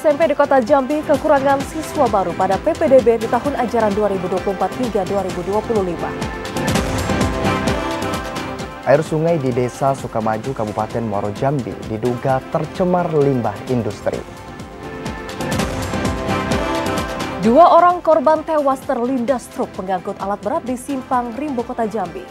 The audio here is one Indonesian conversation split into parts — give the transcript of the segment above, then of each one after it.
SMP di Kota Jambi kekurangan siswa baru pada PPDB di tahun ajaran 2024 hingga 2025. Air sungai di Desa Sukamaju, Kabupaten Muaro Jambi diduga tercemar limbah industri. 2 orang korban tewas terlindas truk pengangkut alat berat di Simpang Rimbo, Kota Jambi.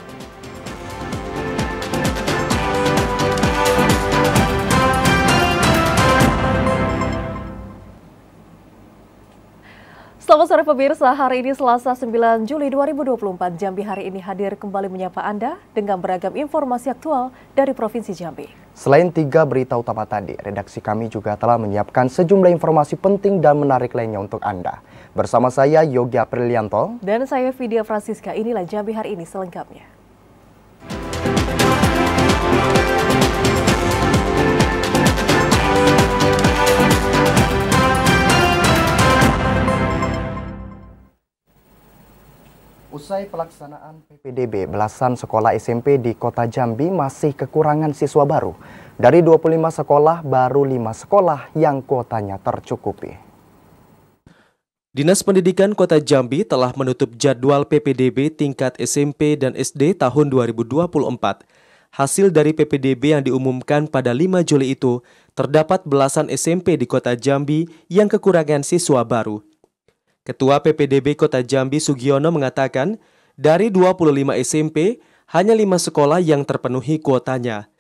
Selamat sore pemirsa, hari ini Selasa 9 Juli 2024, Jambi hari ini hadir kembali menyapa Anda dengan beragam informasi aktual dari Provinsi Jambi. Selain 3 berita utama tadi, redaksi kami juga telah menyiapkan sejumlah informasi penting dan menarik lainnya untuk Anda. Bersama saya Yogi Aprilianto. Dan saya Vidya Francisca, inilah Jambi hari ini selengkapnya. Usai pelaksanaan PPDB, belasan sekolah SMP di Kota Jambi masih kekurangan siswa baru. Dari 25 sekolah, baru 5 sekolah yang kuotanya tercukupi. Dinas Pendidikan Kota Jambi telah menutup jadwal PPDB tingkat SMP dan SD tahun 2024. Hasil dari PPDB yang diumumkan pada 5 Juli itu, terdapat belasan SMP di Kota Jambi yang kekurangan siswa baru. Ketua PPDB Kota Jambi Sugiono mengatakan, dari 25 SMP, hanya 5 sekolah yang terpenuhi kuotanya.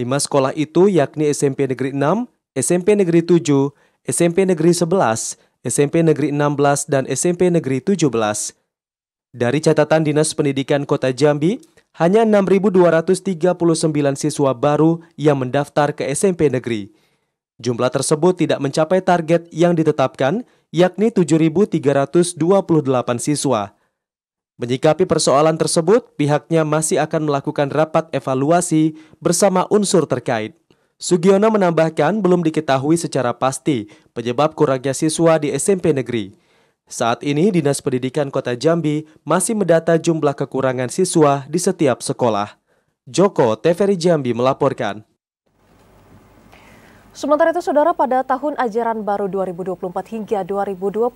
5 sekolah itu yakni SMP Negeri 6, SMP Negeri 7, SMP Negeri 11, SMP Negeri 16, dan SMP Negeri 17. Dari catatan Dinas Pendidikan Kota Jambi, hanya 6.239 siswa baru yang mendaftar ke SMP Negeri. Jumlah tersebut tidak mencapai target yang ditetapkan, yakni 7.328 siswa. Menyikapi persoalan tersebut, pihaknya masih akan melakukan rapat evaluasi bersama unsur terkait. Sugiono menambahkan belum diketahui secara pasti penyebab kurangnya siswa di SMP negeri. Saat ini, Dinas Pendidikan Kota Jambi masih mendata jumlah kekurangan siswa di setiap sekolah. Joko TVRI Jambi melaporkan. Sementara itu, Saudara, pada tahun ajaran baru 2024 hingga 2025,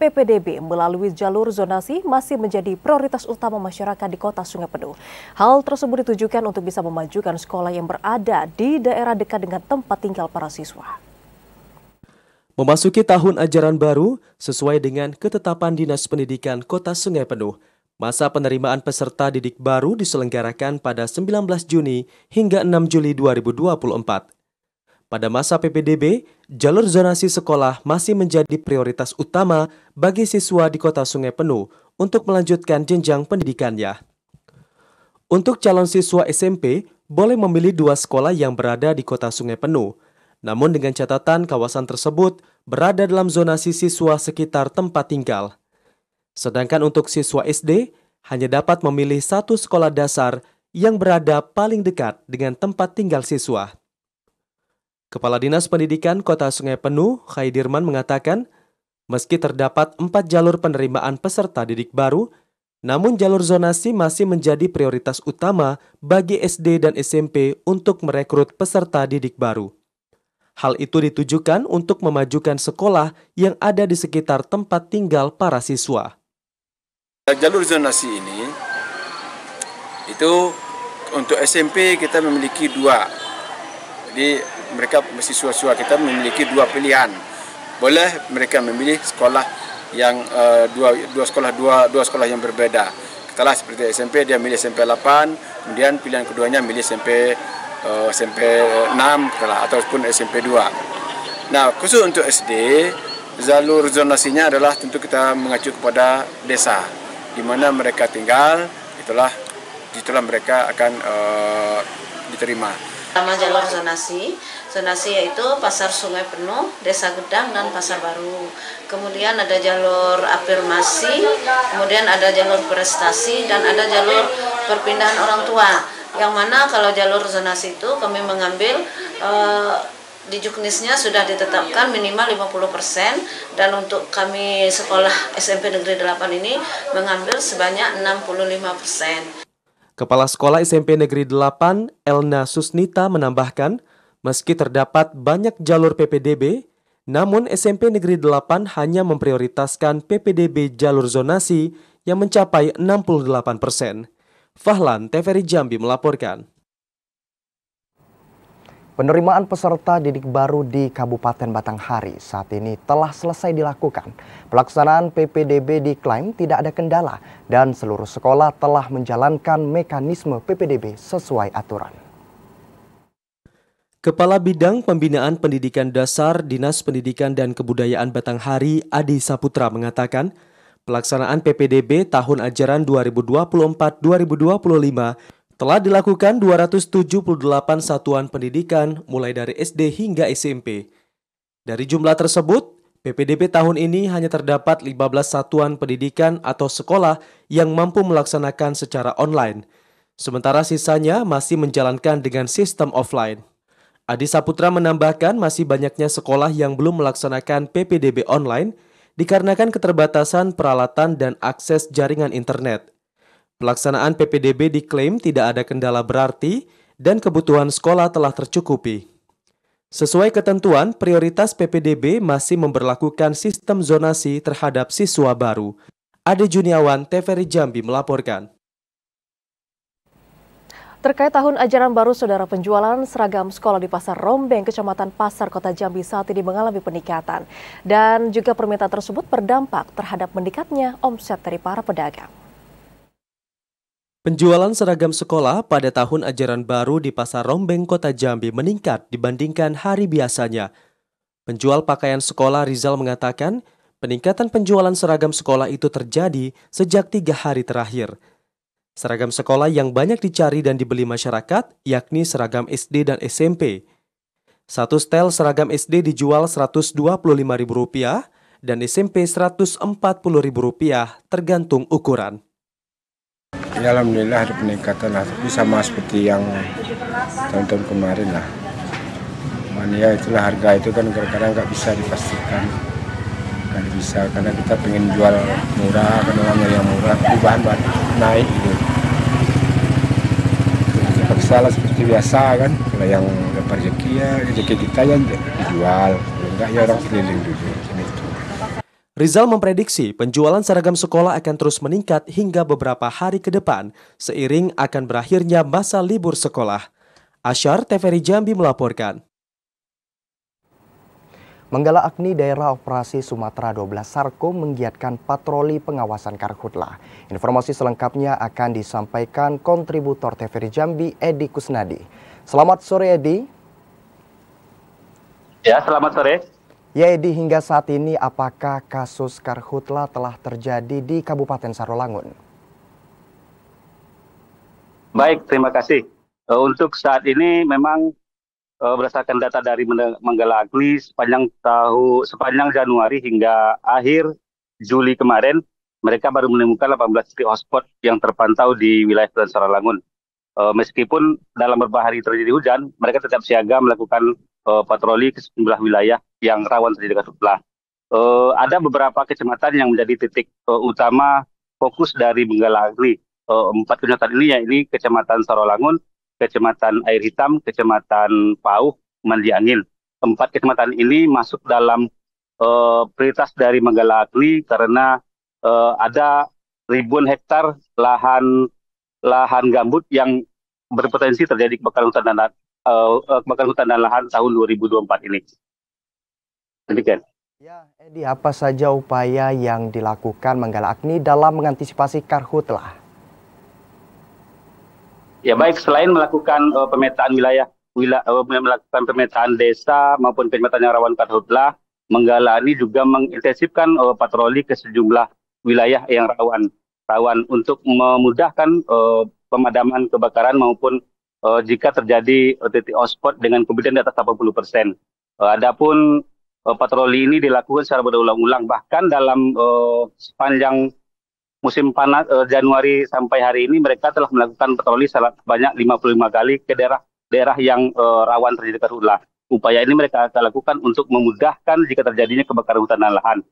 PPDB melalui jalur zonasi masih menjadi prioritas utama masyarakat di Kota Sungai Penuh. Hal tersebut ditujukan untuk bisa memajukan sekolah yang berada di daerah dekat dengan tempat tinggal para siswa. Memasuki tahun ajaran baru, sesuai dengan ketetapan Dinas Pendidikan Kota Sungai Penuh, masa penerimaan peserta didik baru diselenggarakan pada 19 Juni hingga 6 Juli 2024. Pada masa PPDB, jalur zonasi sekolah masih menjadi prioritas utama bagi siswa di Kota Sungai Penuh untuk melanjutkan jenjang pendidikannya. Untuk calon siswa SMP, boleh memilih 2 sekolah yang berada di Kota Sungai Penuh, namun dengan catatan kawasan tersebut berada dalam zonasi siswa sekitar tempat tinggal. Sedangkan untuk siswa SD, hanya dapat memilih 1 sekolah dasar yang berada paling dekat dengan tempat tinggal siswa. Kepala Dinas Pendidikan Kota Sungai Penuh, Khaidirman mengatakan, meski terdapat 4 jalur penerimaan peserta didik baru, namun jalur zonasi masih menjadi prioritas utama bagi SD dan SMP untuk merekrut peserta didik baru. Hal itu ditujukan untuk memajukan sekolah yang ada di sekitar tempat tinggal para siswa. Jalur zonasi ini, itu untuk SMP kita memiliki 2. Jadi mereka siswa-siswa kita memiliki 2 pilihan. Boleh mereka memilih sekolah yang dua sekolah yang berbeda. Katalah seperti SMP dia milih SMP 8, kemudian pilihan keduanya milih SMP 6 ataupun SMP 2. Nah, khusus untuk SD, jalur zonasinya adalah tentu kita mengacu kepada desa di mana mereka tinggal, itulah mereka akan diterima. Nama jalur zonasi yaitu Pasar Sungai Penuh, Desa Gedang, dan Pasar Baru. Kemudian ada jalur afirmasi, kemudian ada jalur prestasi, dan ada jalur perpindahan orang tua. Yang mana kalau jalur zonasi itu kami mengambil di Juknisnya sudah ditetapkan minimal 50%, dan untuk kami sekolah SMP Negeri 8 ini mengambil sebanyak 65%. Kepala Sekolah SMP Negeri 8, Elna Susnita menambahkan, meski terdapat banyak jalur PPDB, Namun SMP Negeri 8 hanya memprioritaskan PPDB jalur zonasi yang mencapai 68%. Fahlan, TVRI Jambi melaporkan. Penerimaan peserta didik baru di Kabupaten Batanghari saat ini telah selesai dilakukan. Pelaksanaan PPDB diklaim tidak ada kendala dan seluruh sekolah telah menjalankan mekanisme PPDB sesuai aturan. Kepala Bidang Pembinaan Pendidikan Dasar Dinas Pendidikan dan Kebudayaan Batanghari, Adi Saputra mengatakan, pelaksanaan PPDB tahun ajaran 2024-2025 telah dilakukan 278 satuan pendidikan mulai dari SD hingga SMP. Dari jumlah tersebut, PPDB tahun ini hanya terdapat 15 satuan pendidikan atau sekolah yang mampu melaksanakan secara online. Sementara sisanya masih menjalankan dengan sistem offline. Adi Saputra menambahkan masih banyaknya sekolah yang belum melaksanakan PPDB online dikarenakan keterbatasan peralatan dan akses jaringan internet. Pelaksanaan PPDB diklaim tidak ada kendala berarti dan kebutuhan sekolah telah tercukupi. Sesuai ketentuan, prioritas PPDB masih memberlakukan sistem zonasi terhadap siswa baru. Ade Juniawan, TVRI Jambi melaporkan. Terkait tahun ajaran baru, saudara, penjualan seragam sekolah di Pasar Rombeng, Kecamatan Pasar, Kota Jambi saat ini mengalami peningkatan. Dan juga permintaan tersebut berdampak terhadap meningkatnya omset dari para pedagang. Penjualan seragam sekolah pada tahun ajaran baru di Pasar Rombeng, Kota Jambi meningkat dibandingkan hari biasanya. Penjual pakaian sekolah Rizal mengatakan, peningkatan penjualan seragam sekolah itu terjadi sejak 3 hari terakhir. Seragam sekolah yang banyak dicari dan dibeli masyarakat, yakni seragam SD dan SMP. Satu setel seragam SD dijual Rp125.000 dan SMP Rp140.000 tergantung ukuran. Ya, alhamdulillah ada peningkatan lah, tapi sama seperti yang tahun-tahun kemarin lah. Mania itulah harga itu kan kadang-kadang nggak bisa dipastikan, nggak bisa karena kita pengen jual murah, karena namanya yang murah, tapi bahan naik gitu. Terpaksa lah seperti biasa kan, kalau yang dapat rezeki ya rezeki kita yang dijual, kalau enggak ya orang keliling dulu. Rizal memprediksi penjualan seragam sekolah akan terus meningkat hingga beberapa hari ke depan, seiring akan berakhirnya masa libur sekolah. Asyar, TVRI Jambi melaporkan. Manggala Agni Daerah Operasi Sumatera 12 Sarko menggiatkan patroli pengawasan karhutlah. Informasi selengkapnya akan disampaikan kontributor TVRI Jambi, Edi Kusnadi. Selamat sore, Edi. Ya, selamat sore. Ya, Edi, hingga saat ini apakah kasus karhutlah telah terjadi di Kabupaten Sarolangun? Baik, terima kasih. Untuk saat ini memang berdasarkan data dari Manggala Agni sepanjang Januari hingga akhir Juli kemarin, mereka baru menemukan 18 titik hotspot yang terpantau di wilayah Kabupaten Sarolangun. Meskipun dalam beberapa hari terjadi hujan, mereka tetap siaga melakukan patroli ke sejumlah wilayah yang rawan terjadi karhutlah. Ada beberapa kecamatan yang menjadi titik utama fokus dari Manggala Agni. 4 kecamatan ini yaitu Kecamatan Sarolangun, Kecamatan Air Hitam, Kecamatan Pauh, Mandi Angin. 4 kecamatan ini masuk dalam prioritas dari Manggala Agni karena ada ribuan hektar lahan gambut yang berpotensi terjadi kebakaran hutan dan lahan tahun 2024 ini. Demikian. Ya, Edi, apa saja upaya yang dilakukan Manggala Agni dalam mengantisipasi karhutlah? Ya, baik, selain melakukan pemetaan melakukan pemetaan desa maupun kecamatan yang rawan karhutlah, Manggala Agni juga mengintensifkan patroli ke sejumlah wilayah yang rawan untuk memudahkan pemadaman kebakaran maupun jika terjadi titik hotspot dengan kemudian di atas 80%. Adapun patroli ini dilakukan secara berulang-ulang, bahkan dalam sepanjang musim panas Januari sampai hari ini mereka telah melakukan patroli sebanyak 55 kali ke daerah yang rawan terjadi karhutlah. Upaya ini mereka akan lakukan untuk memudahkan jika terjadinya kebakaran hutan dan lahan.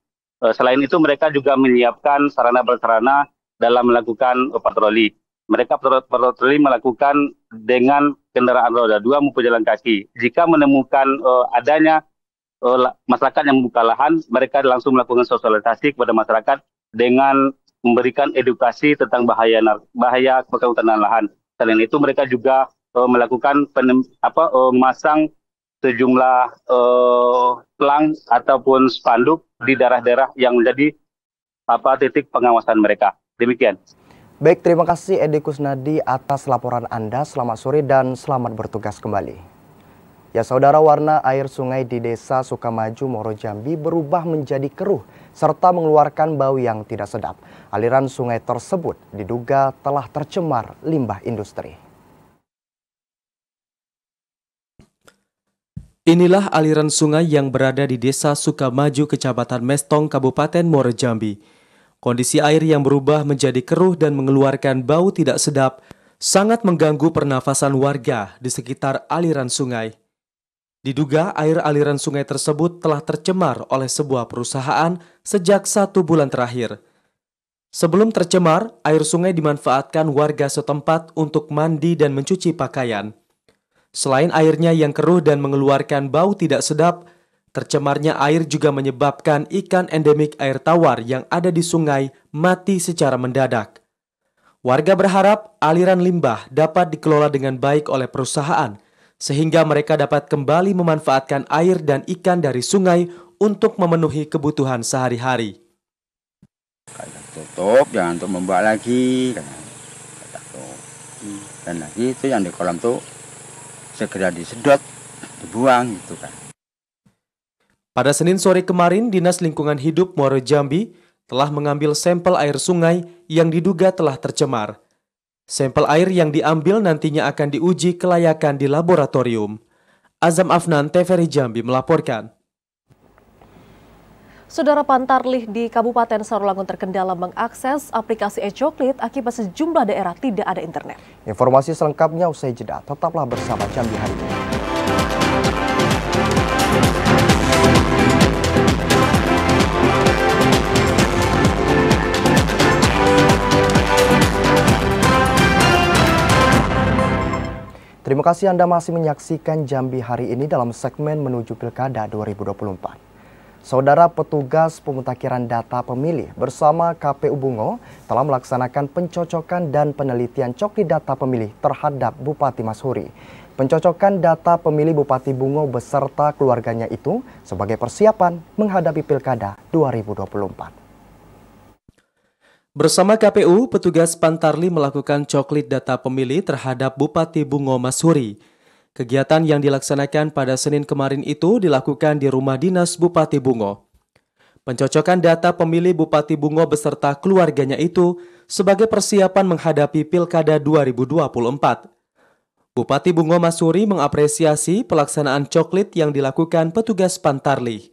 Selain itu mereka juga menyiapkan sarana prasarana dalam melakukan patroli. Mereka patroli melakukan dengan kendaraan roda 2 maupun jalan kaki. Jika menemukan adanya masyarakat yang membuka lahan, mereka langsung melakukan sosialisasi kepada masyarakat dengan memberikan edukasi tentang bahaya kebakaran hutan dan lahan. Selain itu mereka juga melakukan memasang sejumlah pelang ataupun spanduk di daerah-daerah yang menjadi titik pengawasan mereka. Demikian. Baik, terima kasih Edi Kusnadi atas laporan Anda. Selamat sore dan selamat bertugas kembali. Ya saudara, warna air sungai di Desa Sukamaju, Muaro Jambi berubah menjadi keruh serta mengeluarkan bau yang tidak sedap. Aliran sungai tersebut diduga telah tercemar limbah industri. Inilah aliran sungai yang berada di Desa Sukamaju, Kecamatan Mestong, Kabupaten Muaro Jambi. Kondisi air yang berubah menjadi keruh dan mengeluarkan bau tidak sedap sangat mengganggu pernafasan warga di sekitar aliran sungai. Diduga air aliran sungai tersebut telah tercemar oleh sebuah perusahaan sejak 1 bulan terakhir. Sebelum tercemar, air sungai dimanfaatkan warga setempat untuk mandi dan mencuci pakaian. Selain airnya yang keruh dan mengeluarkan bau tidak sedap, tercemarnya air juga menyebabkan ikan endemik air tawar yang ada di sungai mati secara mendadak. Warga berharap aliran limbah dapat dikelola dengan baik oleh perusahaan, sehingga mereka dapat kembali memanfaatkan air dan ikan dari sungai untuk memenuhi kebutuhan sehari-hari. Tutup, jangan untuk membawa lagi. Dan lagi itu yang di kolam tuh segera disedot, dibuang gitu kan. Pada Senin sore kemarin, Dinas Lingkungan Hidup Muaro Jambi telah mengambil sampel air sungai yang diduga telah tercemar. Sampel air yang diambil nantinya akan diuji kelayakan di laboratorium. Azam Afnan, TVRI Jambi melaporkan. Saudara, Pantarlih di Kabupaten Sarolangun terkendala mengakses aplikasi e-Coklit akibat sejumlah daerah tidak ada internet. Informasi selengkapnya usai jeda. Tetaplah bersama Jambi Hari ini. Terima kasih Anda masih menyaksikan Jambi Hari ini dalam segmen menuju Pilkada 2024. Saudara, petugas pemutakhiran data pemilih bersama KPU Bungo telah melaksanakan pencocokan dan penelitian coklit data pemilih terhadap Bupati Mashuri. Pencocokan data pemilih Bupati Bungo beserta keluarganya itu sebagai persiapan menghadapi Pilkada 2024. Bersama KPU, petugas Pantarlih melakukan coklit data pemilih terhadap Bupati Bungo Mashuri. Kegiatan yang dilaksanakan pada Senin kemarin itu dilakukan di rumah dinas Bupati Bungo. Pencocokan data pemilih Bupati Bungo beserta keluarganya itu sebagai persiapan menghadapi Pilkada 2024. Bupati Bungo Mashuri mengapresiasi pelaksanaan coklit yang dilakukan petugas Pantarlih.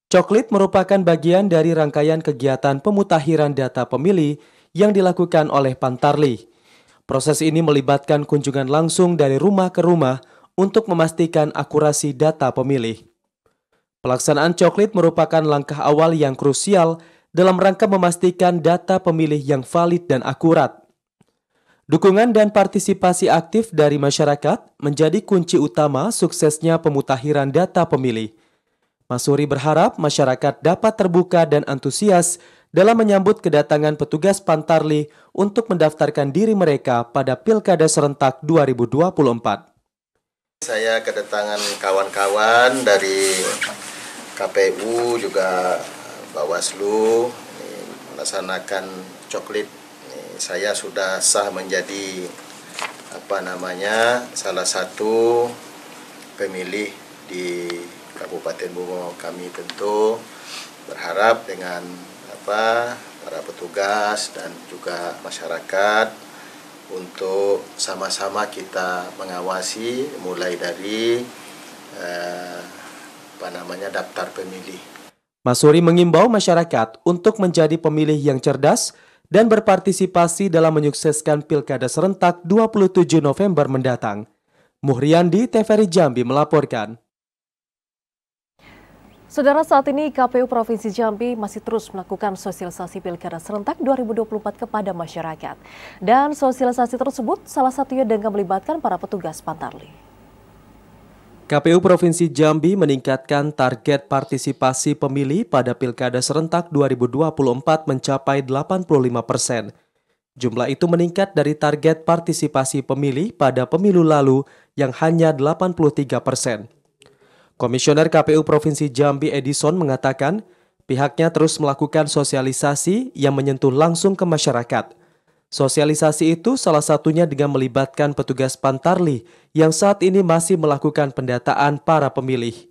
Coklit merupakan bagian dari rangkaian kegiatan pemutakhiran data pemilih yang dilakukan oleh Pantarlih. Proses ini melibatkan kunjungan langsung dari rumah ke rumah untuk memastikan akurasi data pemilih. Pelaksanaan coklit merupakan langkah awal yang krusial dalam rangka memastikan data pemilih yang valid dan akurat. Dukungan dan partisipasi aktif dari masyarakat menjadi kunci utama suksesnya pemutakhiran data pemilih. Mashuri berharap masyarakat dapat terbuka dan antusias dalam menyambut kedatangan petugas Pantarlih untuk mendaftarkan diri mereka pada Pilkada Serentak 2024. Saya kedatangan kawan-kawan dari KPU juga Bawaslu melaksanakan coklit. Saya sudah sah menjadi salah satu pemilih di Kabupaten Bungo. Kami tentu berharap dengan para petugas dan juga masyarakat untuk sama-sama kita mengawasi mulai dari daftar pemilih. Mashuri mengimbau masyarakat untuk menjadi pemilih yang cerdas dan berpartisipasi dalam menyukseskan Pilkada Serentak 27 November mendatang. Muhriandi, TVRI Jambi melaporkan. Saudara, saat ini KPU Provinsi Jambi masih terus melakukan sosialisasi Pilkada Serentak 2024 kepada masyarakat. Dan sosialisasi tersebut salah satunya dengan melibatkan para petugas Pantarlih. KPU Provinsi Jambi meningkatkan target partisipasi pemilih pada Pilkada serentak 2024 mencapai 85%. Jumlah itu meningkat dari target partisipasi pemilih pada pemilu lalu yang hanya 83%. Komisioner KPU Provinsi Jambi Edison mengatakan pihaknya terus melakukan sosialisasi yang menyentuh langsung ke masyarakat. Sosialisasi itu salah satunya dengan melibatkan petugas Pantarlih yang saat ini masih melakukan pendataan para pemilih.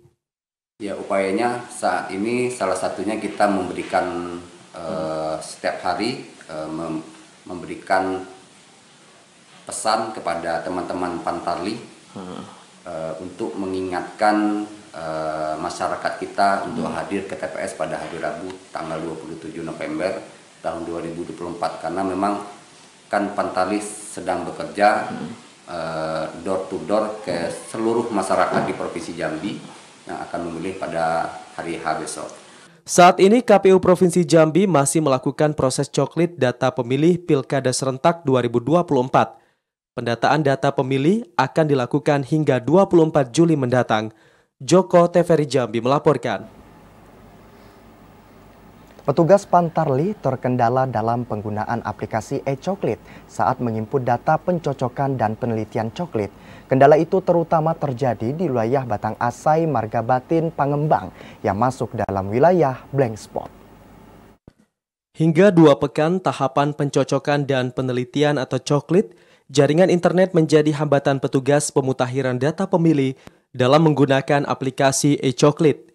Ya, upayanya saat ini salah satunya kita memberikan setiap hari memberikan pesan kepada teman-teman Pantarlih untuk mengingatkan masyarakat kita untuk hadir ke TPS pada hari Rabu tanggal 27 November tahun 2024 karena memang kan Pantarlih sedang bekerja door to door ke seluruh masyarakat di Provinsi Jambi yang akan memilih pada hari H besok. Saat ini KPU Provinsi Jambi masih melakukan proses coklit data pemilih Pilkada serentak 2024. Pendataan data pemilih akan dilakukan hingga 24 Juli mendatang. Joko TVRI Jambi melaporkan. Petugas Pantarlih terkendala dalam penggunaan aplikasi e-coklit saat menginput data pencocokan dan penelitian coklit. Kendala itu terutama terjadi di wilayah Batang Asai, Margabatin, Pangembang yang masuk dalam wilayah blank spot. Hingga 2 pekan tahapan pencocokan dan penelitian atau coklit, jaringan internet menjadi hambatan petugas pemutakhiran data pemilih dalam menggunakan aplikasi e-coklit.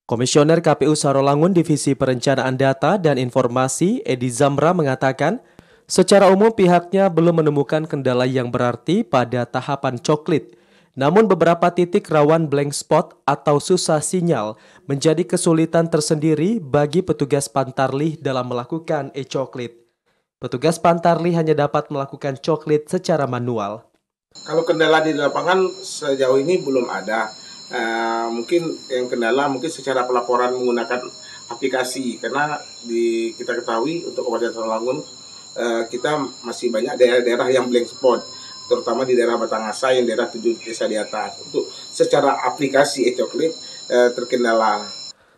Komisioner KPU Sarolangun Divisi Perencanaan Data dan Informasi Edi Zamra mengatakan, secara umum pihaknya belum menemukan kendala yang berarti pada tahapan coklit. Namun beberapa titik rawan blank spot atau susah sinyal menjadi kesulitan tersendiri bagi petugas Pantarlih dalam melakukan e-coklit. Petugas Pantarlih hanya dapat melakukan coklit secara manual. Kalau kendala di lapangan sejauh ini belum ada. Mungkin yang kendala mungkin secara pelaporan menggunakan aplikasi karena kita ketahui untuk Kabupaten Sarolangun kita masih banyak daerah-daerah yang blank spot, terutama di daerah Batang Asai yang daerah 7 desa di atas. Untuk secara aplikasi e-coklit terkendala.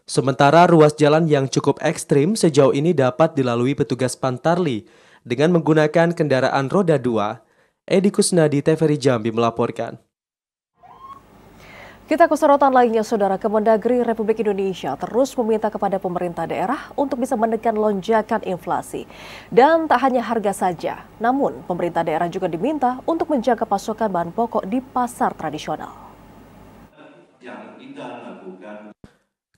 Sementara ruas jalan yang cukup ekstrim sejauh ini dapat dilalui petugas Pantarlih dengan menggunakan kendaraan roda 2. Edi Kusnadi TVRI Jambi melaporkan. Kita ke sorotan lainnya, Saudara. Kemendagri Republik Indonesia terus meminta kepada pemerintah daerah untuk bisa menekan lonjakan inflasi. Dan tak hanya harga saja, namun pemerintah daerah juga diminta untuk menjaga pasokan bahan pokok di pasar tradisional.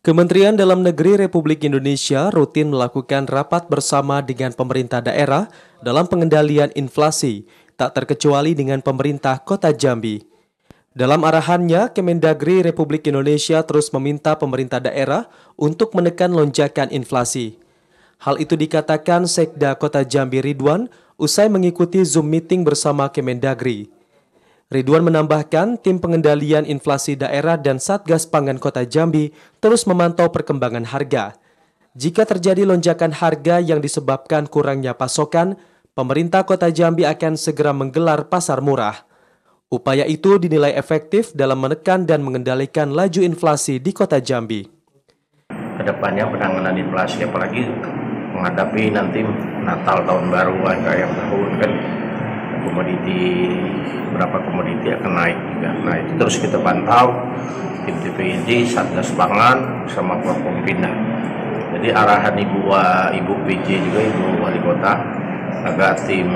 Kementerian Dalam Negeri Republik Indonesia rutin melakukan rapat bersama dengan pemerintah daerah dalam pengendalian inflasi, tak terkecuali dengan pemerintah Kota Jambi. Dalam arahannya, Kemendagri Republik Indonesia terus meminta pemerintah daerah untuk menekan lonjakan inflasi. Hal itu dikatakan Sekda Kota Jambi Ridwan usai mengikuti Zoom meeting bersama Kemendagri. Ridwan menambahkan tim pengendalian inflasi daerah dan Satgas Pangan Kota Jambi terus memantau perkembangan harga. Jika terjadi lonjakan harga yang disebabkan kurangnya pasokan, pemerintah Kota Jambi akan segera menggelar pasar murah. Upaya itu dinilai efektif dalam menekan dan mengendalikan laju inflasi di Kota Jambi. Kedepannya penanganan inflasi, apalagi menghadapi nanti Natal tahun baru, akhir tahun kan berapa komoditi akan naik juga. Nah itu terus kita pantau tim TPID, Satgas Pangan sama Forkompinda. Jadi arahan Ibu PJ juga Ibu Wali Kota agar tim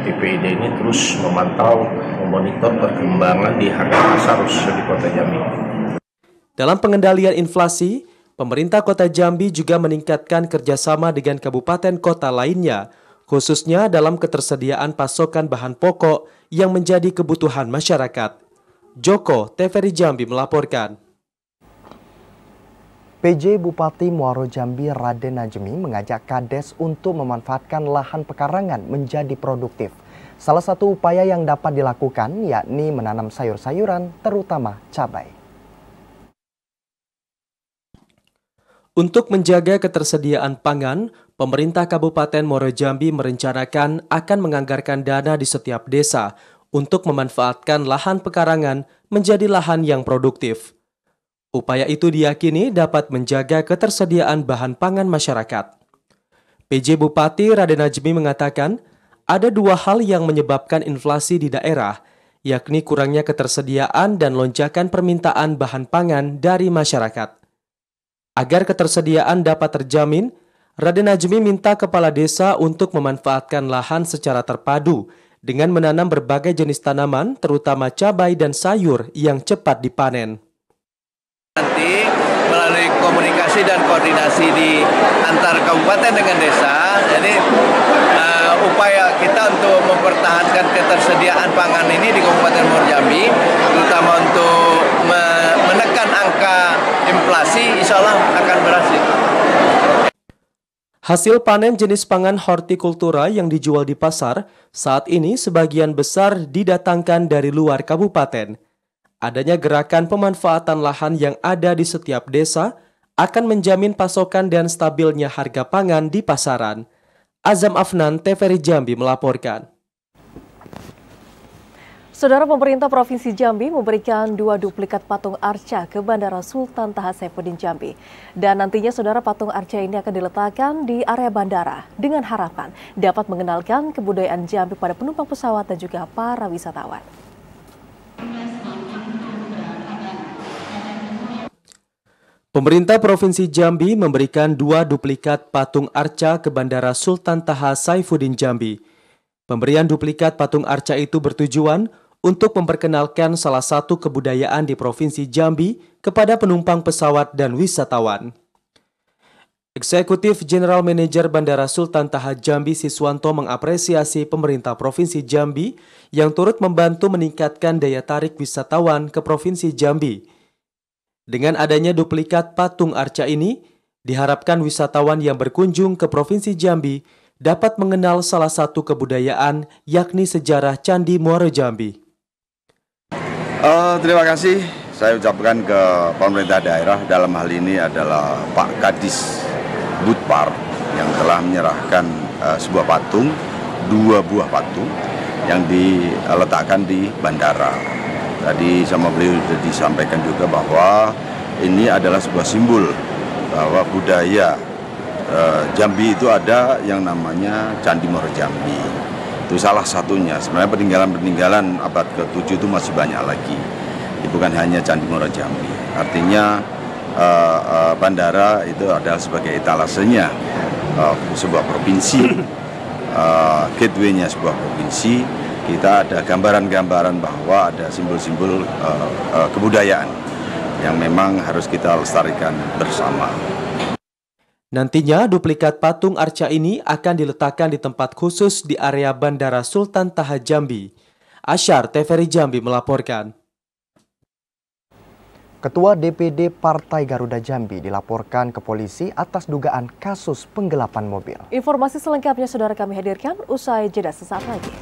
TPID ini terus memantau, memonitor perkembangan di harga pasar khususnya di Kota Jambi. Dalam pengendalian inflasi, pemerintah Kota Jambi juga meningkatkan kerjasama dengan kabupaten kota lainnya, khususnya dalam ketersediaan pasokan bahan pokok yang menjadi kebutuhan masyarakat. Joko TVRI Jambi melaporkan. PJ Bupati Muaro Jambi Raden Najmi mengajak Kades untuk memanfaatkan lahan pekarangan menjadi produktif. Salah satu upaya yang dapat dilakukan yakni menanam sayur-sayuran, terutama cabai. Untuk menjaga ketersediaan pangan, pemerintah Kabupaten Muaro Jambi merencanakan akan menganggarkan dana di setiap desa untuk memanfaatkan lahan pekarangan menjadi lahan yang produktif. Upaya itu diyakini dapat menjaga ketersediaan bahan pangan masyarakat. PJ Bupati Raden Najmi mengatakan, ada dua hal yang menyebabkan inflasi di daerah, yakni kurangnya ketersediaan dan lonjakan permintaan bahan pangan dari masyarakat. Agar ketersediaan dapat terjamin, Raden Najmi minta kepala desa untuk memanfaatkan lahan secara terpadu dengan menanam berbagai jenis tanaman, terutama cabai dan sayur yang cepat dipanen. Nanti melalui komunikasi dan koordinasi di antar kabupaten dengan desa, jadi upaya kita untuk mempertahankan ketersediaan pangan ini di Kabupaten Muaro Jambi, terutama untuk menekan angka inflasi, insya Allah akan berhasil. Hasil panen jenis pangan hortikultura yang dijual di pasar saat ini sebagian besar didatangkan dari luar kabupaten. Adanya gerakan pemanfaatan lahan yang ada di setiap desa akan menjamin pasokan dan stabilnya harga pangan di pasaran. Azam Afnan, TVRI Jambi melaporkan. Saudara, pemerintah Provinsi Jambi memberikan 2 duplikat patung arca ke Bandara Sultan Taha Saifuddin Jambi. Dan nantinya saudara, patung arca ini akan diletakkan di area bandara dengan harapan dapat mengenalkan kebudayaan Jambi pada penumpang pesawat dan juga para wisatawan. Pemerintah Provinsi Jambi memberikan 2 duplikat patung arca ke Bandara Sultan Taha Saifuddin Jambi. Pemberian duplikat patung arca itu bertujuan untuk memperkenalkan salah satu kebudayaan di Provinsi Jambi kepada penumpang pesawat dan wisatawan. Eksekutif General Manager Bandara Sultan Taha Jambi Siswanto mengapresiasi pemerintah Provinsi Jambi yang turut membantu meningkatkan daya tarik wisatawan ke Provinsi Jambi. Dengan adanya duplikat patung arca ini, diharapkan wisatawan yang berkunjung ke Provinsi Jambi dapat mengenal salah satu kebudayaan, yakni sejarah Candi Muaro Jambi. Terima kasih saya ucapkan ke pemerintah daerah, dalam hal ini adalah Pak Kadis Budpar yang telah menyerahkan sebuah patung, 2 buah patung yang diletakkan di bandara. Tadi sama beliau sudah disampaikan juga bahwa ini adalah sebuah simbol bahwa budaya Jambi itu ada yang namanya Candi Muaro Jambi. Itu salah satunya. Sebenarnya peninggalan-peninggalan abad ke-7 itu masih banyak lagi. Bukan hanya Candi Muaro Jambi. Artinya bandara itu adalah sebagai etalasenya sebuah provinsi, gateway-nya sebuah provinsi. Kita ada gambaran-gambaran bahwa ada simbol-simbol kebudayaan yang memang harus kita lestarikan bersama. Nantinya duplikat patung arca ini akan diletakkan di tempat khusus di area Bandara Sultan Taha Jambi. Asyar, TVRI Jambi melaporkan. Ketua DPD Partai Garuda Jambi dilaporkan ke polisi atas dugaan kasus penggelapan mobil. Informasi selengkapnya saudara kami hadirkan usai jeda sesaat lagi.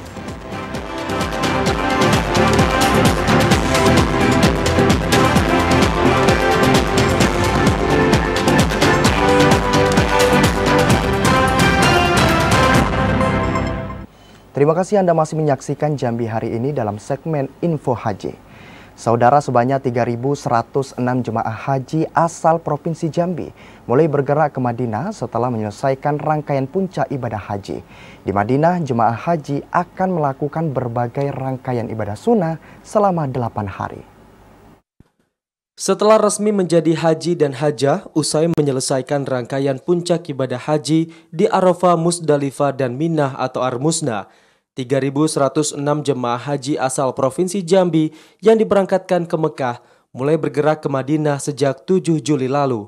Terima kasih Anda masih menyaksikan Jambi hari ini dalam segmen Info Haji. Saudara, sebanyak 3.106 jemaah haji asal Provinsi Jambi mulai bergerak ke Madinah setelah menyelesaikan rangkaian puncak ibadah haji. Di Madinah, jemaah haji akan melakukan berbagai rangkaian ibadah sunnah selama 8 hari. Setelah resmi menjadi haji dan hajah, usai menyelesaikan rangkaian puncak ibadah haji di Arafah, Musdalifah, dan Minah atau Ar-Musna, 3.106 jemaah haji asal Provinsi Jambi yang diberangkatkan ke Mekah mulai bergerak ke Madinah sejak 7 Juli lalu.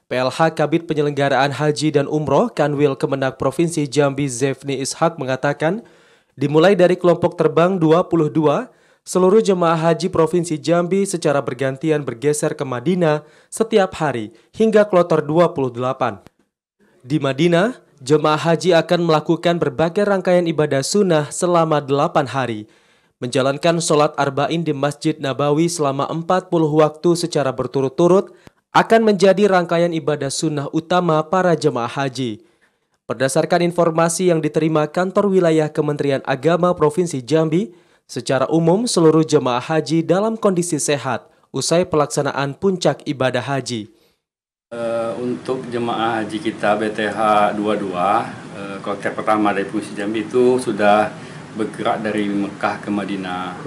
PLH Kabid Penyelenggaraan Haji dan Umroh Kanwil Kemenak Provinsi Jambi Zefni Ishak mengatakan, dimulai dari kelompok terbang 22, seluruh jemaah haji Provinsi Jambi secara bergantian bergeser ke Madinah setiap hari hingga kloter 28. Di Madinah, jemaah haji akan melakukan berbagai rangkaian ibadah sunnah selama 8 hari, menjalankan sholat arba'in di Masjid Nabawi selama 40 waktu secara berturut-turut, akan menjadi rangkaian ibadah sunnah utama para jemaah haji. Berdasarkan informasi yang diterima Kantor Wilayah Kementerian Agama Provinsi Jambi, Secara umum, seluruh jemaah haji dalam kondisi sehat usai pelaksanaan puncak ibadah haji. Untuk jemaah haji kita BTH 22, kloter pertama dari Provinsi Jambi itu sudah bergerak dari Mekah ke Madinah.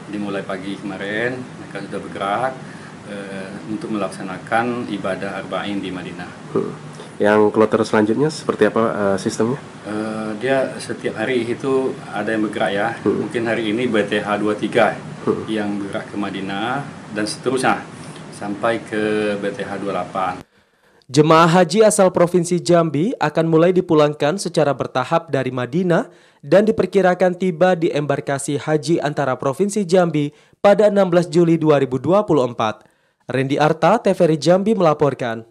Dimulai pagi kemarin, mereka sudah bergerak untuk melaksanakan ibadah Arba'in di Madinah. Yang kloter selanjutnya seperti apa sistemnya? Dia setiap hari itu ada yang bergerak ya. Mungkin hari ini BTH 23 yang bergerak ke Madinah dan seterusnya sampai ke BTH 28. Jemaah haji asal Provinsi Jambi akan mulai dipulangkan secara bertahap dari Madinah dan diperkirakan tiba di embarkasi haji antara Provinsi Jambi pada 16 Juli 2024. Randy Arta, TVRI Jambi melaporkan.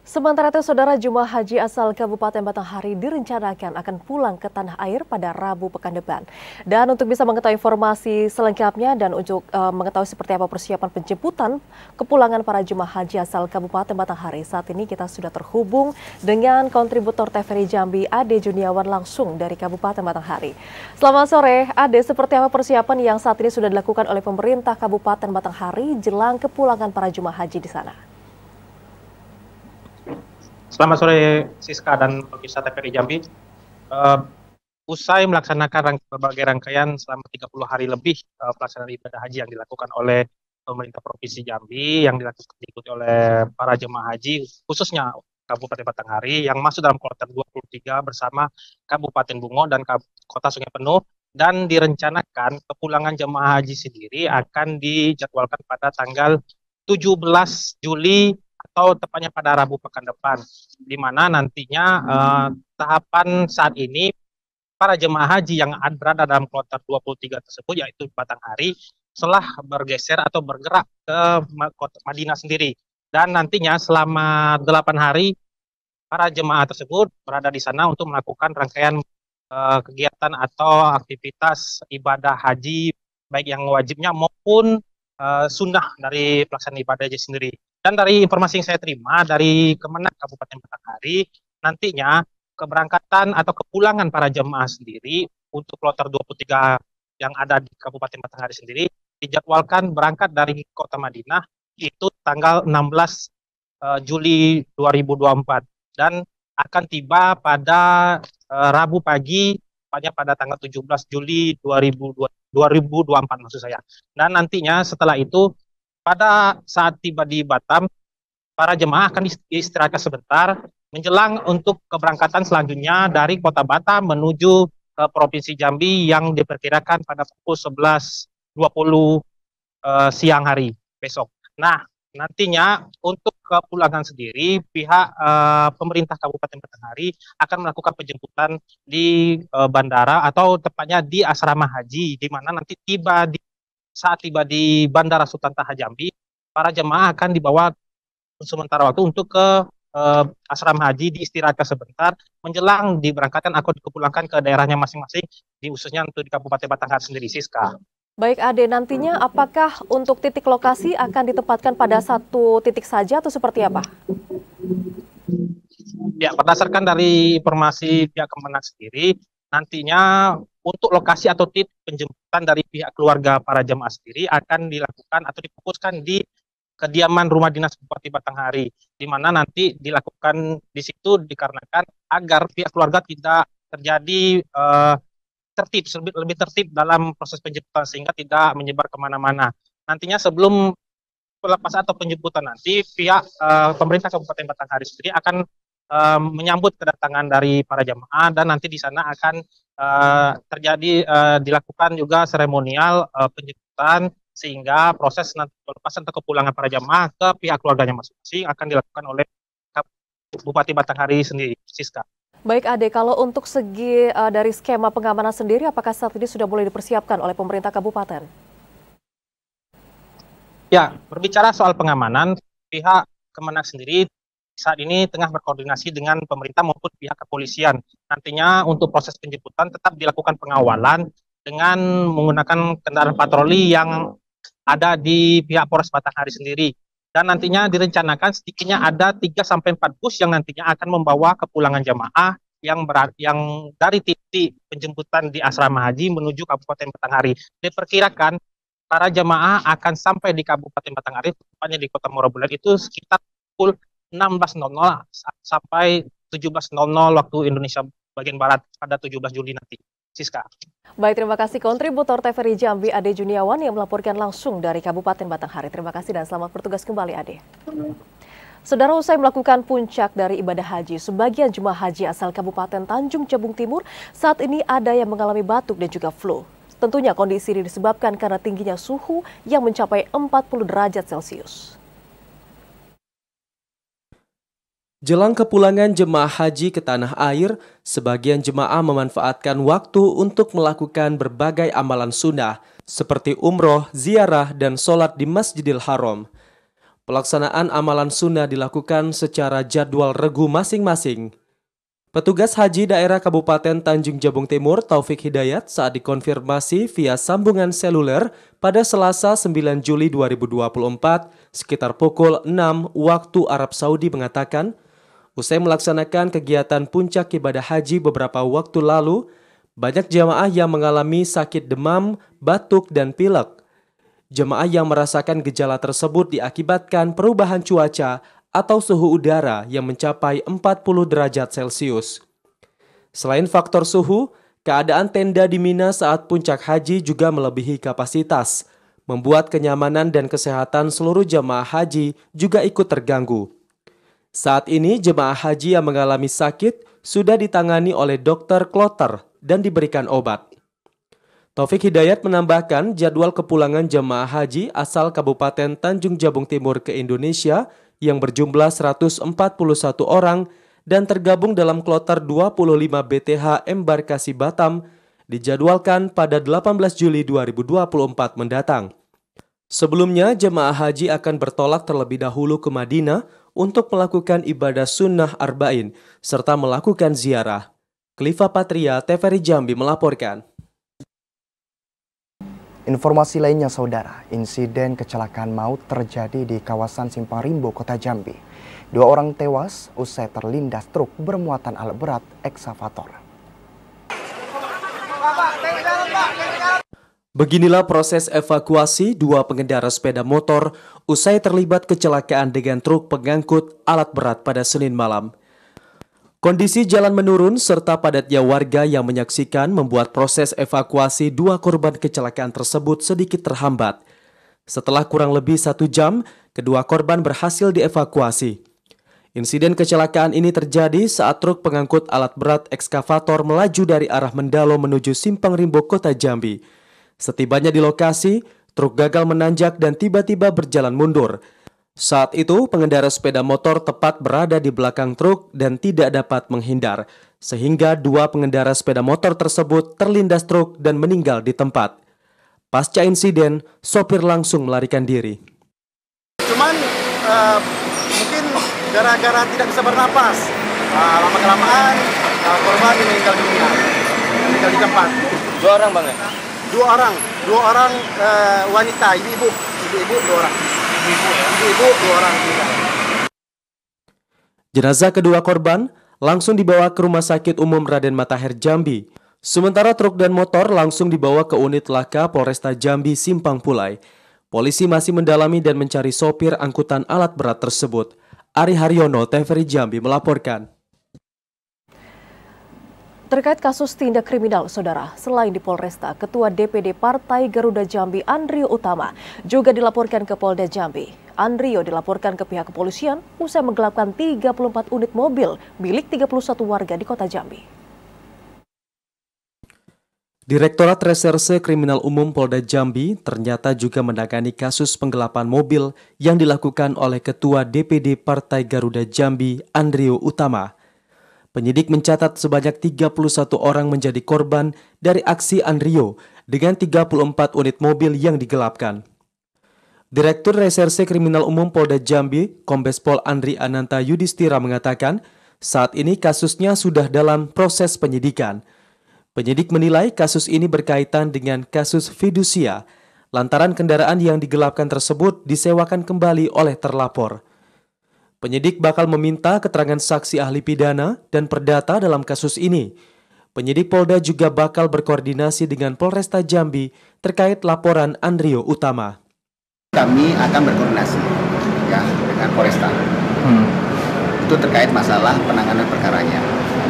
Sementara itu, saudara, jemaah haji asal Kabupaten Batanghari direncanakan akan pulang ke tanah air pada Rabu pekan depan. Dan untuk bisa mengetahui informasi selengkapnya dan untuk mengetahui seperti apa persiapan penjemputan kepulangan para jemaah haji asal Kabupaten Batanghari, saat ini kita sudah terhubung dengan kontributor TVRI Jambi, Ade Juniawan, langsung dari Kabupaten Batanghari. Selamat sore, Ade. Seperti apa persiapan yang saat ini sudah dilakukan oleh pemerintah Kabupaten Batanghari jelang kepulangan para jemaah haji di sana? Selamat sore Siska dan pemirsa TVRI Jambi. Usai melaksanakan berbagai rangkaian selama 30 hari lebih pelaksanaan ibadah haji yang dilakukan oleh pemerintah Provinsi Jambi, yang diikuti oleh para jemaah haji, khususnya Kabupaten Batanghari yang masuk dalam kloter 23 bersama Kabupaten Bungo dan Kota Sungai Penuh, dan direncanakan kepulangan jemaah haji sendiri akan dijadwalkan pada tanggal 17 Juli atau tepatnya pada Rabu pekan depan, di mana nantinya tahapan saat ini para jemaah haji yang berada dalam kloter 23 tersebut, yaitu Batanghari, telah bergeser atau bergerak ke Madinah sendiri, dan nantinya selama 8 hari para jemaah tersebut berada di sana untuk melakukan rangkaian kegiatan atau aktivitas ibadah haji, baik yang wajibnya maupun sunnah dari pelaksanaan ibadah haji sendiri. Dan dari informasi yang saya terima dari Kemenak Kabupaten Batanghari, nantinya keberangkatan atau kepulangan para jemaah sendiri untuk kloter 23 yang ada di Kabupaten Batanghari sendiri dijadwalkan berangkat dari Kota Madinah itu tanggal 16 Juli 2024 dan akan tiba pada Rabu pagi, pada tanggal 17 Juli 2024 maksud saya. Dan nantinya setelah itu, pada saat tiba di Batam, para jemaah akan istirahat sebentar menjelang untuk keberangkatan selanjutnya dari Kota Batam menuju ke Provinsi Jambi yang diperkirakan pada pukul 11.20 siang hari besok. Nah, nantinya untuk kepulangan sendiri, pihak pemerintah Kabupaten Batanghari akan melakukan penjemputan di bandara atau tepatnya di asrama haji, di mana nanti saat tiba di Bandara Sultan Taha Jambi, para jemaah akan dibawa sementara waktu untuk ke asrama haji, diistirahatkan sebentar menjelang diberangkatkan atau dikepulangkan ke daerahnya masing-masing, di khususnya untuk di Kabupaten Batanghari sendiri, Siska. Baik, Ade, nantinya apakah untuk titik lokasi akan ditempatkan pada satu titik saja atau seperti apa? Ya, berdasarkan dari informasi pihak Kemenak sendiri, nantinya untuk lokasi atau titik penjemputan dari pihak keluarga para jemaah sendiri akan dilakukan atau difokuskan di kediaman rumah dinas Bupati Batanghari, di mana nanti dilakukan di situ dikarenakan agar pihak keluarga tidak terjadi lebih tertib dalam proses penjemputan sehingga tidak menyebar kemana-mana. Nantinya sebelum pelepasan atau penjemputan nanti, pihak pemerintah Kabupaten Batanghari sendiri akan menyambut kedatangan dari para jemaah, dan nanti di sana akan dilakukan juga seremonial penjemputan, sehingga proses nanti pelepasan atau kepulangan para jemaah ke pihak keluarganya masing-masing akan dilakukan oleh Bupati Batanghari sendiri, Siska. Baik, Ade, kalau untuk segi dari skema pengamanan sendiri, apakah saat ini sudah boleh dipersiapkan oleh pemerintah kabupaten? Ya, berbicara soal pengamanan, pihak Kemenak sendiri saat ini tengah berkoordinasi dengan pemerintah maupun pihak kepolisian. Nantinya untuk proses penjemputan tetap dilakukan pengawalan dengan menggunakan kendaraan patroli yang ada di pihak Polres Batanghari sendiri. Dan nantinya direncanakan sedikitnya ada 3-4 bus yang nantinya akan membawa kepulangan jemaah yang dari titik penjemputan di asrama haji menuju Kabupaten Batanghari. Diperkirakan para jemaah akan sampai di Kabupaten Batanghari, tepatnya di Kota Muara itu sekitar pukul 16.00 sampai 17.00 waktu Indonesia bagian Barat pada 17 Juli nanti. Siska. Baik, terima kasih kontributor TVRI Jambi Ade Juniawan yang melaporkan langsung dari Kabupaten Batanghari. Terima kasih dan selamat bertugas kembali, Ade. Saudara, usai melakukan puncak dari ibadah haji, sebagian jemaah haji asal Kabupaten Tanjung Jabung Timur saat ini ada yang mengalami batuk dan juga flu. Tentunya kondisi ini disebabkan karena tingginya suhu yang mencapai 40 derajat Celcius. Jelang kepulangan jemaah haji ke tanah air, sebagian jemaah memanfaatkan waktu untuk melakukan berbagai amalan sunnah seperti umroh, ziarah, dan sholat di Masjidil Haram. Pelaksanaan amalan sunnah dilakukan secara jadwal regu masing-masing. Petugas haji daerah Kabupaten Tanjung Jabung Timur Taufik Hidayat saat dikonfirmasi via sambungan seluler pada Selasa 9 Juli 2024 sekitar pukul 6 waktu Arab Saudi mengatakan, usai melaksanakan kegiatan puncak ibadah haji beberapa waktu lalu, banyak jemaah yang mengalami sakit demam, batuk, dan pilek. Jemaah yang merasakan gejala tersebut diakibatkan perubahan cuaca atau suhu udara yang mencapai 40 derajat Celcius. Selain faktor suhu, keadaan tenda di Mina saat puncak haji juga melebihi kapasitas, membuat kenyamanan dan kesehatan seluruh jemaah haji juga ikut terganggu. Saat ini jemaah haji yang mengalami sakit sudah ditangani oleh dokter kloter dan diberikan obat. Taufik Hidayat menambahkan jadwal kepulangan jemaah haji asal Kabupaten Tanjung Jabung Timur ke Indonesia yang berjumlah 141 orang dan tergabung dalam kloter 25 BTH Embarkasi Batam dijadwalkan pada 18 Juli 2024 mendatang. Sebelumnya, jemaah haji akan bertolak terlebih dahulu ke Madinah untuk melakukan ibadah sunnah arba'in serta melakukan ziarah. Klifa Patria, TVRI Jambi melaporkan. Informasi lainnya, saudara, insiden kecelakaan maut terjadi di kawasan Simpang Rimbo, Kota Jambi. 2 orang tewas usai terlindas truk bermuatan alat berat ekskavator. Beginilah proses evakuasi 2 pengendara sepeda motor usai terlibat kecelakaan dengan truk pengangkut alat berat pada Senin malam. Kondisi jalan menurun serta padatnya warga yang menyaksikan membuat proses evakuasi 2 korban kecelakaan tersebut sedikit terhambat. Setelah kurang lebih 1 jam, kedua korban berhasil dievakuasi. Insiden kecelakaan ini terjadi saat truk pengangkut alat berat ekskavator melaju dari arah Mendalo menuju Simpang Rimbo, Kota Jambi. Setibanya di lokasi, truk gagal menanjak dan tiba-tiba berjalan mundur. Saat itu, pengendara sepeda motor tepat berada di belakang truk dan tidak dapat menghindar, sehingga 2 pengendara sepeda motor tersebut terlindas truk dan meninggal di tempat. Pasca insiden, sopir langsung melarikan diri. Cuman mungkin gara-gara tidak bisa bernapas, lama-kelamaan korban meninggal dunia, meninggal di tempat. 2 orang bang ya? 2 orang wanita, ibu-ibu 2 orang. Ibu 2 orang. Jenazah kedua korban langsung dibawa ke Rumah Sakit Umum Raden Matahir Jambi. Sementara truk dan motor langsung dibawa ke unit laka Polresta Jambi Simpang Pulai. Polisi masih mendalami dan mencari sopir angkutan alat berat tersebut. Ari Haryono, TVRI Jambi melaporkan. Terkait kasus tindak kriminal, saudara, selain di Polresta, Ketua DPD Partai Garuda Jambi Andrio Utama juga dilaporkan ke Polda Jambi. Andrio dilaporkan ke pihak kepolisian usai menggelapkan 34 unit mobil milik 31 warga di Kota Jambi. Direktorat Reserse Kriminal Umum Polda Jambi ternyata juga menangani kasus penggelapan mobil yang dilakukan oleh Ketua DPD Partai Garuda Jambi Andrio Utama. Penyidik mencatat sebanyak 31 orang menjadi korban dari aksi Andrio dengan 34 unit mobil yang digelapkan. Direktur Reserse Kriminal Umum Polda Jambi, Kombes Pol Andri Ananta Yudhistira mengatakan, saat ini kasusnya sudah dalam proses penyidikan. Penyidik menilai kasus ini berkaitan dengan kasus fidusia, lantaran kendaraan yang digelapkan tersebut disewakan kembali oleh terlapor. Penyidik bakal meminta keterangan saksi ahli pidana dan perdata dalam kasus ini. Penyidik Polda juga bakal berkoordinasi dengan Polresta Jambi terkait laporan Andrio Utama. Kami akan berkoordinasi ya dengan Polresta. Itu terkait masalah penanganan perkaranya.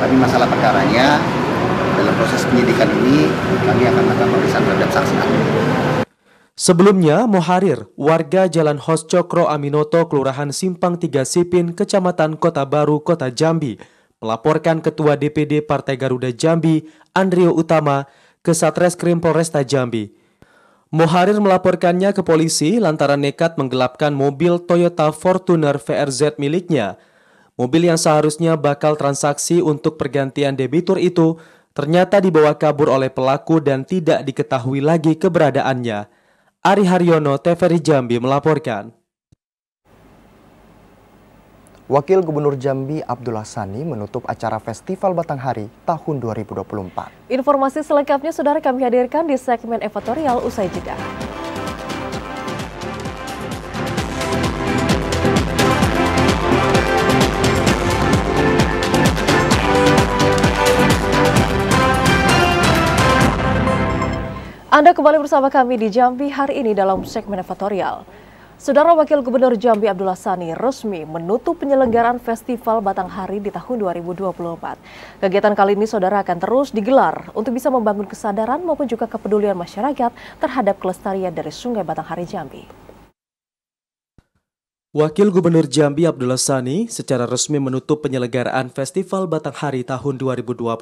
Tapi masalah perkaranya dalam proses penyidikan ini kami akan melakukan pemeriksaan terhadap saksi ahli. Sebelumnya, Moharir, warga Jalan Hos Cokro Aminoto, Kelurahan Simpang 3 Sipin, Kecamatan Kota Baru, Kota Jambi, melaporkan Ketua DPD Partai Garuda Jambi, Andrio Utama, ke Satreskrim Polresta Jambi. Moharir melaporkannya ke polisi lantaran nekat menggelapkan mobil Toyota Fortuner VRZ miliknya. Mobil yang seharusnya bakal transaksi untuk pergantian debitur itu ternyata dibawa kabur oleh pelaku dan tidak diketahui lagi keberadaannya. Ari Haryono, TVRI Jambi melaporkan. Wakil Gubernur Jambi Abdullah Sani menutup acara Festival Batanghari tahun 2024. Informasi selengkapnya saudara kami hadirkan di segmen editorial usai jeda. Anda kembali bersama kami di Jambi hari ini dalam segmen editorial. Saudara Wakil Gubernur Jambi Abdullah Sani resmi menutup penyelenggaraan Festival Batanghari di tahun 2024. Kegiatan kali ini saudara akan terus digelar untuk bisa membangun kesadaran maupun juga kepedulian masyarakat terhadap kelestarian dari Sungai Batanghari Jambi. Wakil Gubernur Jambi Abdullah Sani secara resmi menutup penyelenggaraan Festival Batanghari tahun 2024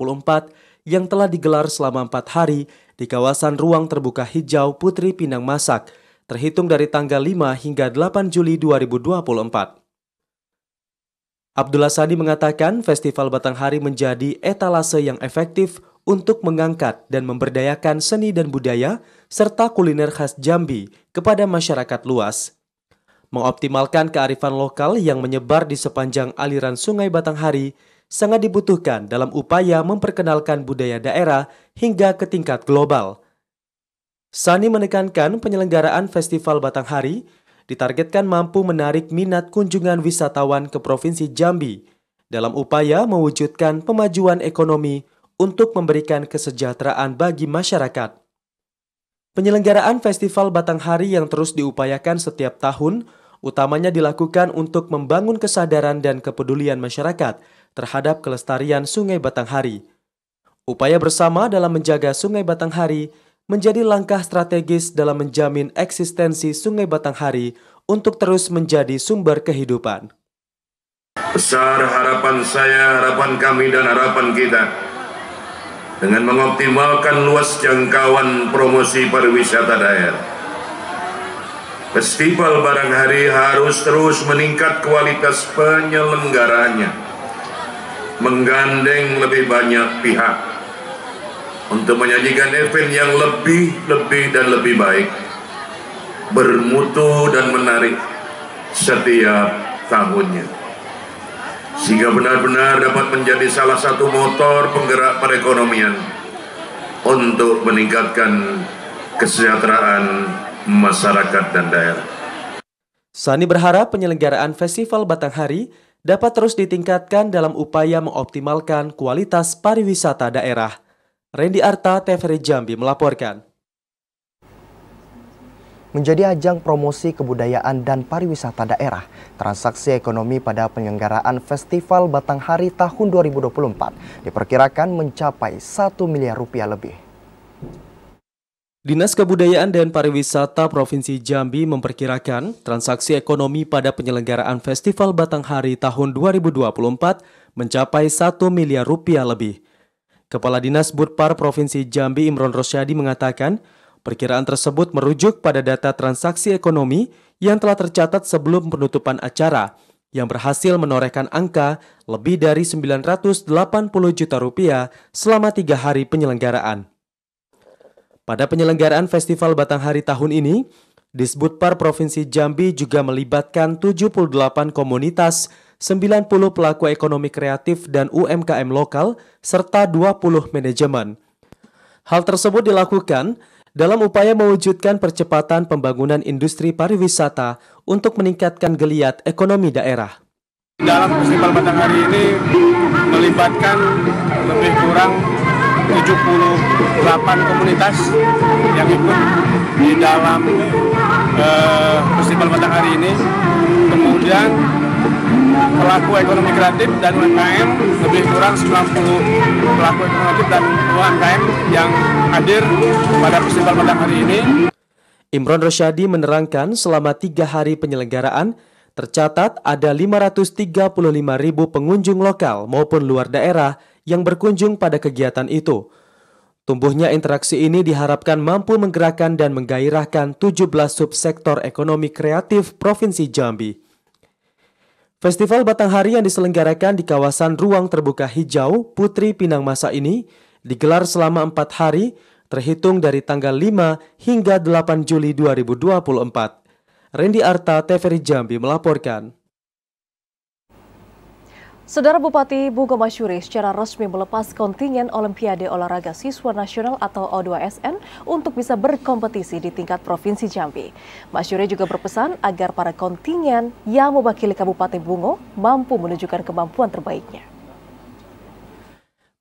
yang telah digelar selama 4 hari di kawasan Ruang Terbuka Hijau Putri Pinang Masak, terhitung dari tanggal 5 hingga 8 Juli 2024. Abdullah Sani mengatakan Festival Batanghari menjadi etalase yang efektif untuk mengangkat dan memberdayakan seni dan budaya serta kuliner khas Jambi kepada masyarakat luas. Mengoptimalkan kearifan lokal yang menyebar di sepanjang aliran Sungai Batanghari sangat dibutuhkan dalam upaya memperkenalkan budaya daerah hingga ke tingkat global. Sani menekankan penyelenggaraan Festival Batanghari ditargetkan mampu menarik minat kunjungan wisatawan ke Provinsi Jambi dalam upaya mewujudkan pemajuan ekonomi untuk memberikan kesejahteraan bagi masyarakat. Penyelenggaraan Festival Batanghari yang terus diupayakan setiap tahun utamanya dilakukan untuk membangun kesadaran dan kepedulian masyarakat terhadap kelestarian Sungai Batanghari. Upaya bersama dalam menjaga Sungai Batanghari menjadi langkah strategis dalam menjamin eksistensi Sungai Batanghari untuk terus menjadi sumber kehidupan. Besar harapan saya, harapan kami dan harapan kita dengan mengoptimalkan luas jangkauan promosi pariwisata daerah. Festival Batanghari harus terus meningkat kualitas penyelenggaranya, menggandeng lebih banyak pihak untuk menyajikan event yang lebih dan lebih baik, bermutu dan menarik setiap tahunnya, sehingga benar-benar dapat menjadi salah satu motor penggerak perekonomian untuk meningkatkan kesejahteraan masyarakat dan daerah. Sani berharap penyelenggaraan Festival Batanghari dapat terus ditingkatkan dalam upaya mengoptimalkan kualitas pariwisata daerah. Randy Arta, TVRI Jambi melaporkan. Menjadi ajang promosi kebudayaan dan pariwisata daerah, transaksi ekonomi pada penyelenggaraan Festival Batanghari tahun 2024 diperkirakan mencapai 1 miliar rupiah lebih. Dinas Kebudayaan dan Pariwisata Provinsi Jambi memperkirakan transaksi ekonomi pada penyelenggaraan Festival Batanghari tahun 2024 mencapai 1 miliar rupiah lebih. Kepala Dinas Budpar Provinsi Jambi Imron Rosyadi mengatakan, perkiraan tersebut merujuk pada data transaksi ekonomi yang telah tercatat sebelum penutupan acara, yang berhasil menorehkan angka lebih dari 980 juta rupiah selama 3 hari penyelenggaraan. Pada penyelenggaraan Festival Batanghari tahun ini, Disbudpar Provinsi Jambi juga melibatkan 78 komunitas, 90 pelaku ekonomi kreatif dan UMKM lokal, serta 20 manajemen. Hal tersebut dilakukan dalam upaya mewujudkan percepatan pembangunan industri pariwisata untuk meningkatkan geliat ekonomi daerah. Dalam festival Batanghari ini melibatkan lebih kurang 78 komunitas yang ikut di dalam festival Batanghari ini. Kemudian pelaku ekonomi kreatif dan UMKM lebih kurang 90 pelaku ekonomi kreatif dan UMKM yang hadir pada festival Batanghari ini. Imron Rosyadi menerangkan selama 3 hari penyelenggaraan tercatat ada 535.000 pengunjung lokal maupun luar daerah yang berkunjung pada kegiatan itu. Tumbuhnya interaksi ini diharapkan mampu menggerakkan dan menggairahkan 17 subsektor ekonomi kreatif Provinsi Jambi. Festival Batanghari yang diselenggarakan di kawasan Ruang Terbuka Hijau Putri Pinang Masa ini digelar selama 4 hari terhitung dari tanggal 5 hingga 8 Juli 2024. Randy Arta, TVRI Jambi melaporkan. Saudara Bupati Bungo Masyuri secara resmi melepas kontingen Olimpiade Olahraga Siswa Nasional atau O2SN untuk bisa berkompetisi di tingkat Provinsi Jambi. Masyuri juga berpesan agar para kontingen yang mewakili Kabupaten Bungo mampu menunjukkan kemampuan terbaiknya.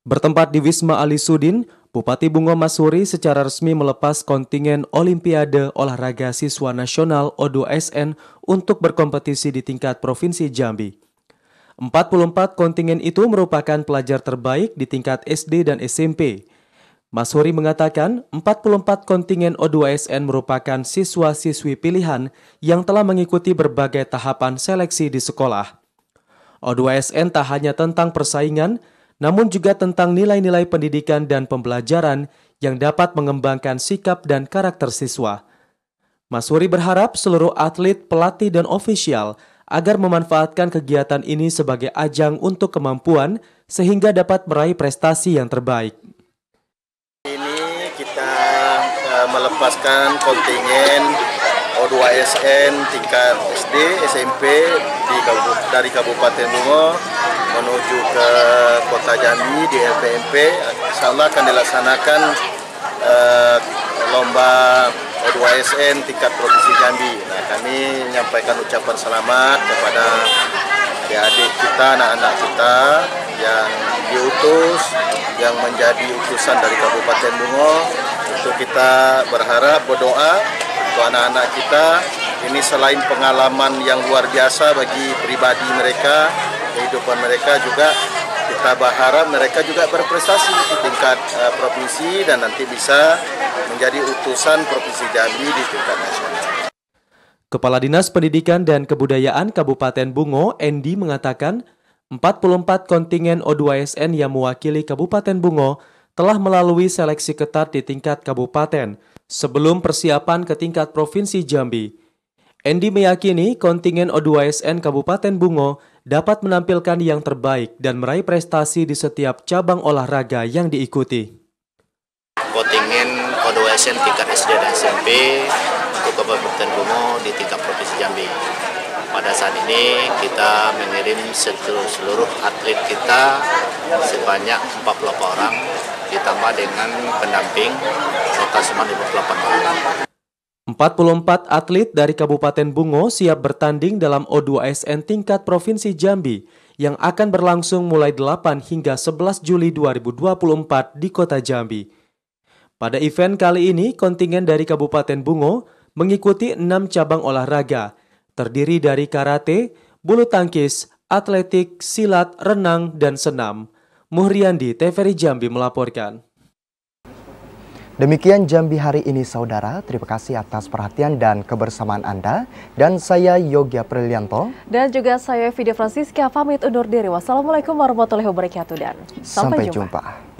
Bertempat di Wisma Ali Sudin, Bupati Bungo Masyuri secara resmi melepas kontingen Olimpiade Olahraga Siswa Nasional O2SN untuk berkompetisi di tingkat Provinsi Jambi. 44 kontingen itu merupakan pelajar terbaik di tingkat SD dan SMP. Masyuri mengatakan 44 kontingen O2SN merupakan siswa-siswi pilihan yang telah mengikuti berbagai tahapan seleksi di sekolah. O2SN tak hanya tentang persaingan, namun juga tentang nilai-nilai pendidikan dan pembelajaran yang dapat mengembangkan sikap dan karakter siswa. Masyuri berharap seluruh atlet, pelatih, dan ofisial agar memanfaatkan kegiatan ini sebagai ajang untuk kemampuan sehingga dapat meraih prestasi yang terbaik. Ini kita melepaskan kontingen O2SN tingkat SD, SMP dari Kabupaten Bungo menuju ke Kota Jambi di LPMP. Insyaallah akan dilaksanakan lomba O2SN tingkat Provinsi Jambi. Nah, kami menyampaikan ucapan selamat kepada adik-adik kita, anak-anak kita yang diutus, yang menjadi utusan dari Kabupaten Bungo. Untuk kita berharap, berdoa untuk anak-anak kita. Ini selain pengalaman yang luar biasa bagi pribadi mereka, kehidupan mereka juga kita berharap mereka juga berprestasi di tingkat provinsi dan nanti bisa menjadi utusan Provinsi Jambi di tingkat nasional. Kepala Dinas Pendidikan dan Kebudayaan Kabupaten Bungo, Endi, mengatakan 44 kontingen O2SN yang mewakili Kabupaten Bungo telah melalui seleksi ketat di tingkat kabupaten sebelum persiapan ke tingkat Provinsi Jambi. Endi meyakini kontingen O2SN Kabupaten Bungo dapat menampilkan yang terbaik dan meraih prestasi di setiap cabang olahraga yang diikuti. Kontingen O2SN tingkat SD dan SMP untuk Kabupaten Bungo di tingkat Provinsi Jambi. Pada saat ini kita mengirim seluruh atlet kita sebanyak 48 orang ditambah dengan pendamping total semua 58 orang. 44 atlet dari Kabupaten Bungo siap bertanding dalam O2SN tingkat Provinsi Jambi yang akan berlangsung mulai 8 hingga 11 Juli 2024 di Kota Jambi. Pada event kali ini, kontingen dari Kabupaten Bungo mengikuti 6 cabang olahraga, terdiri dari karate, bulu tangkis, atletik, silat, renang, dan senam. Muhriandi, TVRI Jambi melaporkan. Demikian Jambi hari ini saudara, terima kasih atas perhatian dan kebersamaan Anda. Dan saya Yogi Aprilianto. Dan juga saya Vidya Francisca pamit undur diri. Wassalamualaikum warahmatullahi wabarakatuh dan sampai jumpa.